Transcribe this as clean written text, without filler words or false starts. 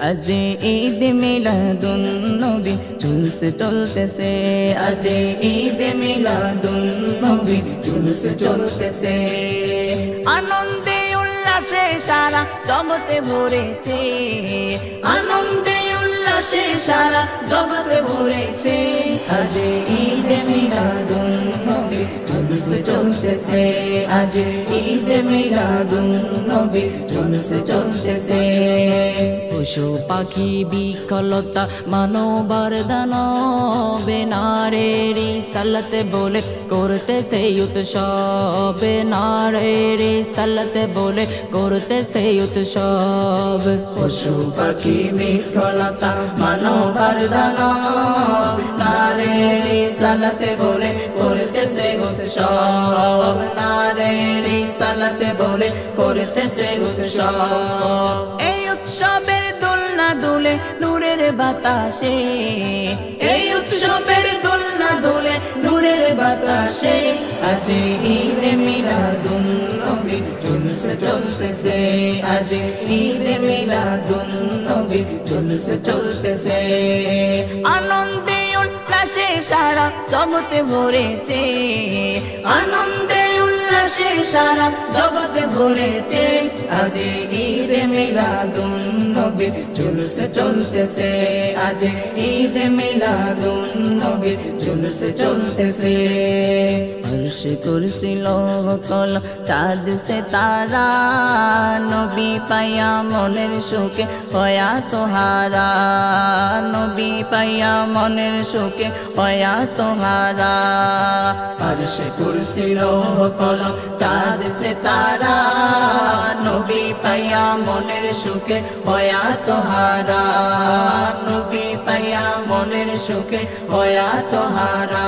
আজ ঈদ মিলাদুন নবী জুলুস চলতেছে, আজ ঈদ মিলাদুন নবী জুলুস চলতেছে। আনন্দে উল্লাসে সারা জগতে ভরেছে, আনন্দে উল্লাসে সারা জগতে ভরেছে। আজ ঈদ মিলাদুন নবী জুলুস চলতেছে, আজ ঈদ মিলাদুন নবী জুলুস চলতেছে। পশু পাখি বিকলতা মানবার দানবে নারীর সালাতে বলে করতেছে উৎসব, নারীর সালাতে বলে করতেছে উৎসব। পশু পাখি বিকলতা মানবার দানব নারীর সালাতে বলে করতেছে উৎসব, নারীর সালাতে বলে করতেছে উৎসব। এই উৎসবের দোলনা দুলে নূরের বাতাসে, এই উৎসবের দোলনা দুলে নূরের বাতাসে। আজ ঈদ মিলাদুন নবী জুলুস চলতেছে, আজ ঈদ মিলাদুন নবী জুলুস চলতেছে। আনন্দে উল্লাসে সারা জগতে ভরেছে, আনন্দে উল্লাসে সারা জগতে ভরেছে। আজ ঈদ মিলাদুন নবী জুলুস চলতেছে, আজ ঈদ মিলাদুন নবী জুলুস চলতেছে। अर्श कुर्सी लोकल चाँद से तारा नबी पाया मनेर सुखे हया तोहारा, नबी पाया मनेर सुखे हया तोहारा। अर्श कुर्सी लोकल चाँद से तारा नबी पाया मनेर सुखे हया तोहारा, नबी पाया मनेर सुखे हया तोहारा।